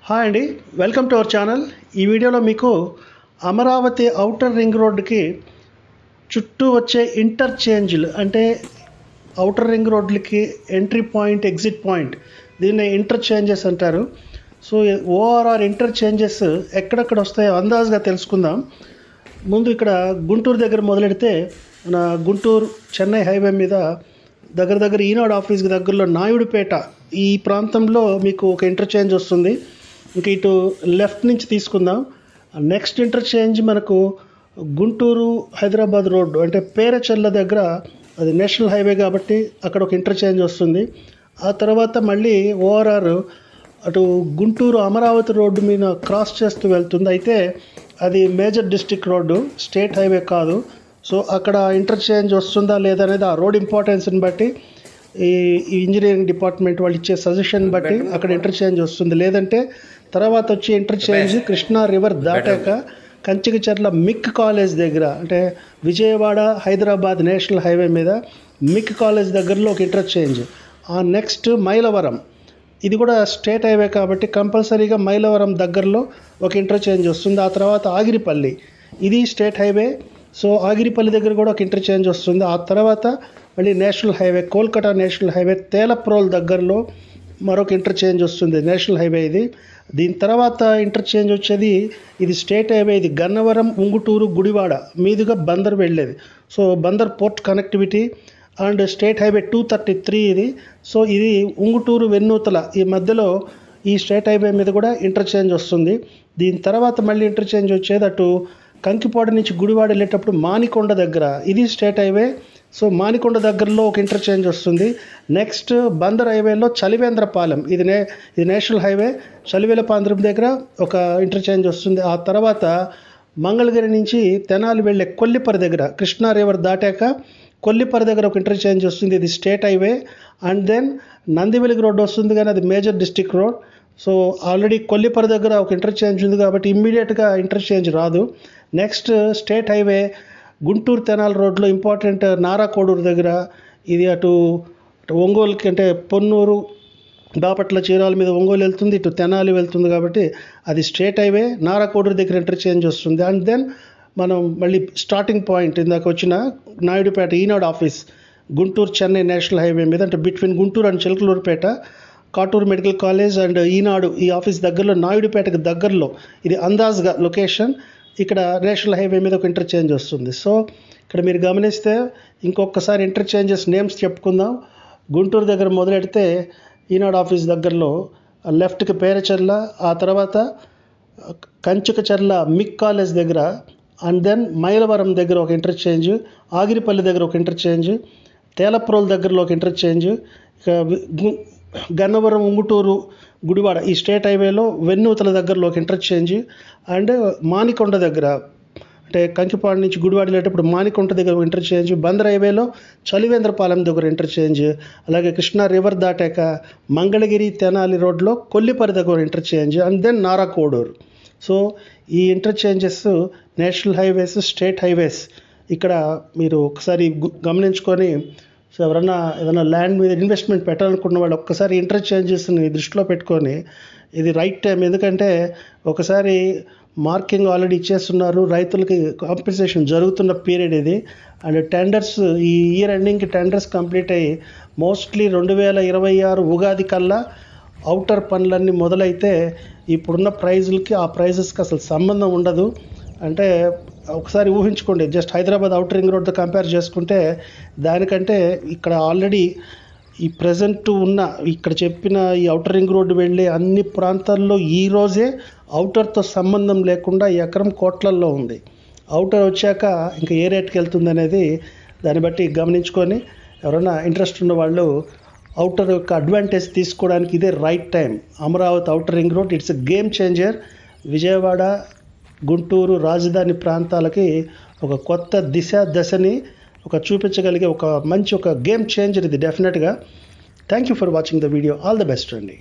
Hi అండి, welcome to our channel. ఈ వీడియోలో మీకు అమరావతి ఔటర్ రింగ్ రోడ్డుకి చుట్టూ వచ్చే ఇంటర్చేంజ్లు అంటే ఔటర్ రింగ్ రోడ్లకి ఎంట్రీ పాయింట్, ఎగ్జిట్ పాయింట్, దీన్ని ఇంటర్చేంజెస్ అంటారు. సో ఓఆర్ఆర్ ఇంటర్చేంజెస్ ఎక్కడెక్కడ వస్తాయో అందాజుగా తెలుసుకుందాం. ముందు ఇక్కడ గుంటూరు దగ్గర మొదలెడితే మన గుంటూరు చెన్నై హైవే మీద దగ్గర ఈనాడు ఆఫీస్కి దగ్గరలో నాయుడుపేట ఈ ప్రాంతంలో మీకు ఒక ఇంటర్చేంజ్ వస్తుంది. ఇంక ఇటు లెఫ్ట్ నుంచి తీసుకుందాం. నెక్స్ట్ ఇంటర్చేంజ్ మనకు గుంటూరు హైదరాబాద్ రోడ్డు అంటే పేరచెల్ల దగ్గర, అది నేషనల్ హైవే కాబట్టి అక్కడ ఒక ఇంటర్చేంజ్ వస్తుంది. ఆ తర్వాత మళ్ళీ ఓఆర్ఆర్ అటు గుంటూరు అమరావతి రోడ్డు మీద క్రాస్ చేస్తూ వెళ్తుంది. అయితే అది major district road, state highway కాదు. సో అక్కడ ఇంటర్చేంజ్ వస్తుందా లేదా అనేది ఆ రోడ్ ఇంపార్టెన్స్ని బట్టి, ఈ ఇంజనీరింగ్ డిపార్ట్మెంట్ వాళ్ళు ఇచ్చే సజెషన్ బట్టి అక్కడ ఇంటర్చేంజ్ వస్తుంది. లేదంటే తర్వాత వచ్చే ఇంటర్చేంజ్ కృష్ణా రివర్ దాటాక కంచికచర్ల మిక్ కాలేజ్ దగ్గర, అంటే విజయవాడ హైదరాబాద్ నేషనల్ హైవే మీద మిక్ కాలేజ్ దగ్గరలో ఒక ఇంటర్చేంజ్. ఆ నెక్స్ట్ మైలవరం, ఇది కూడా స్టేట్ హైవే కాబట్టి కంపల్సరీగా మైలవరం దగ్గరలో ఒక ఇంటర్చేంజ్ వస్తుంది. ఆ తర్వాత ఆగిరిపల్లి, ఇది స్టేట్ హైవే. సో ఆగిరిపల్లి దగ్గర కూడా ఒక ఇంటర్చేంజ్ వస్తుంది. ఆ తర్వాత మళ్ళీ national highway, Kolkata national highway Telaprolu దగ్గరలో మరొక ఇంటర్చేంజ్ వస్తుంది, నేషనల్ హైవే ఇది. దీని తర్వాత ఇంటర్చేంజ్ వచ్చేది, ఇది స్టేట్ హైవే, ఇది గన్నవరం, ఉంగుటూరు, గుడివాడ మీదుగా బందర్ వెళ్ళేది. So Bandar port connectivity and state highway 233 ఇది. సో ఇది ఉంగుటూరు, వెన్నూతల ఈ మధ్యలో ఈ స్టేట్ హైవే మీద కూడా ఇంటర్చేంజ్ వస్తుంది. దీని తర్వాత మళ్ళీ ఇంటర్చేంజ్ వచ్చేది అటు కంకిపాడు నుంచి గుడివాడ వెళ్ళేటప్పుడు మానికొండ దగ్గర, ఇది స్టేట్ హైవే. సో మానికొండ దగ్గరలో ఒక ఇంటర్చేంజ్ వస్తుంది. నెక్స్ట్ బందర్ హైవేలో చలివేంద్రపాలెం, ఇది నేషనల్ హైవే, చలివేలపాంధ్రం దగ్గర ఒక ఇంటర్చేంజ్ వస్తుంది. ఆ తర్వాత మంగళగిరి నుంచి తెనాలి వెళ్ళే కొల్లిపర దగ్గర, కృష్ణా రివర్ దాటాక కొల్లిపర దగ్గర ఒక ఇంటర్చేంజ్ వస్తుంది, ఇది state highway. And then Nandivelugu road వస్తుంది, కానీ అది major district road. So already Kollipara దగ్గర ఒక ఇంటర్చేంజ్ ఉంది కాబట్టి ఇమ్మీడియట్గా ఇంటర్చేంజ్ రాదు. Next state highway Guntur Tenali రోడ్లో ఇంపార్టెంట్ నారాకోడూరు దగ్గర, ఇది అటు ఒంగోలుకి అంటే పొన్నూరు, బాపట్ల, చీరాల మీద ఒంగోలు వెళ్తుంది, ఇటు తెనాలి వెళ్తుంది కాబట్టి అది స్టేట్ హైవే. నారాకోడూరు దగ్గర ఇంటర్చేంజ్ వస్తుంది. అండ్ దెన్ మనం మళ్ళీ స్టార్టింగ్ పాయింట్ ఇందాక వచ్చిన Naidupeta Eenadu office, Guntur Chennai national highway మీద, అంటే between Guntur and Chilakaluripet, Katuri medical college and Eenadu ఈ ఆఫీస్ దగ్గరలో, నాయుడుపేటకు దగ్గరలో, ఇది అందాజ్గా లొకేషన్. ఇక్కడ నేషనల్ హైవే మీద ఒక ఇంటర్చేంజ్ వస్తుంది. సో ఇక్కడ మీరు గమనిస్తే ఇంకొకసారి ఇంటర్చేంజెస్ నేమ్స్ చెప్పుకుందాం. గుంటూరు దగ్గర మొదలెడితే ఈనాడు ఆఫీస్ దగ్గరలో లెఫ్ట్కి పేరచెర్ల, ఆ తర్వాత కంచికచర్ల మిక్ కాలేజ్ దగ్గర, అండ్ దెన్ మైలవరం దగ్గర ఒక ఇంటర్చేంజ్, ఆగిరిపల్లి దగ్గర ఒక ఇంటర్చేంజ్, తేలప్రోల్ దగ్గరలో ఒక ఇంటర్చేంజ్, ఇక గన్నవరం, ఉంగుటూరు, గుడివాడ ఈ స్టేట్ హైవేలో వెన్నూతల దగ్గరలో ఒక ఇంటర్చేంజ్, అండ్ మానికొండ దగ్గర అంటే కంకిపాడు నుంచి గుడివాడ వెళ్ళేటప్పుడు మానికొండ దగ్గర ఒక ఇంటర్చేంజ్, బందర్ హైవేలో చలివేంద్రపాలెం దగ్గర ఇంటర్చేంజ్, అలాగే కృష్ణా రివర్ దాటాక మంగళగిరి తెనాలి రోడ్లో కొల్లిపరి దగ్గర interchange, and then Narakoduru. So ఈ interchanges national highways, state highways. ఇక్కడ మీరు ఒకసారి గమనించుకొని, సో ఎవరన్నా ఏదైనా ల్యాండ్ మీద ఇన్వెస్ట్మెంట్ పెట్టాలనుకున్న వాళ్ళు ఒక్కసారి ఇంటర్చేంజెస్ని దృష్టిలో పెట్టుకొని, ఇది రైట్ టైం. ఎందుకంటే ఒకసారి మార్కింగ్ ఆల్రెడీ ఇచ్చేస్తున్నారు, రైతులకి కాంపెన్సేషన్ జరుగుతున్న పీరియడ్ ఇది. అండ్ టెండర్స్ ఈ ఇయర్ ఎండింగ్కి టెండర్స్ కంప్లీట్ అయ్యి మోస్ట్లీ 2026 ఉగాది కల్లా అవుటర్ పనులన్నీ మొదలైతే ఇప్పుడున్న ప్రైజులకి ఆ ప్రైజెస్కి అసలు సంబంధం ఉండదు. అంటే ఒకసారి ఊహించుకోండి, జస్ట్ హైదరాబాద్ అవుటర్ రింగ్ రోడ్తో కంపేర్ చేసుకుంటే దానికంటే ఇక్కడ ఆల్రెడీ ఈ ప్రజెంట్ ఉన్న ఇక్కడ చెప్పిన ఈ అవుటర్ రింగ్ రోడ్డు వెళ్ళే అన్ని ప్రాంతాల్లో ఈరోజే అవుటర్తో సంబంధం లేకుండా ఎకరం కోట్లల్లో ఉంది. అవుటర్ వచ్చాక ఇంకా ఏ రేట్కి వెళ్తుంది అనేది దాన్ని బట్టి గమనించుకొని ఎవరైనా ఇంట్రెస్ట్ ఉన్న వాళ్ళు అవుటర్ యొక్క అడ్వాంటేజ్ తీసుకోవడానికి ఇదే right time. Amaravati outer ring road it's a game changer. Vijayawada, Guntur రాజధాని ప్రాంతాలకి ఒక కొత్త దశని చూపించగలిగే ఒక మంచి గేమ్ చేంజర్ ఇది డెఫినెట్గా. Thank you for watching the video. All the best అండి.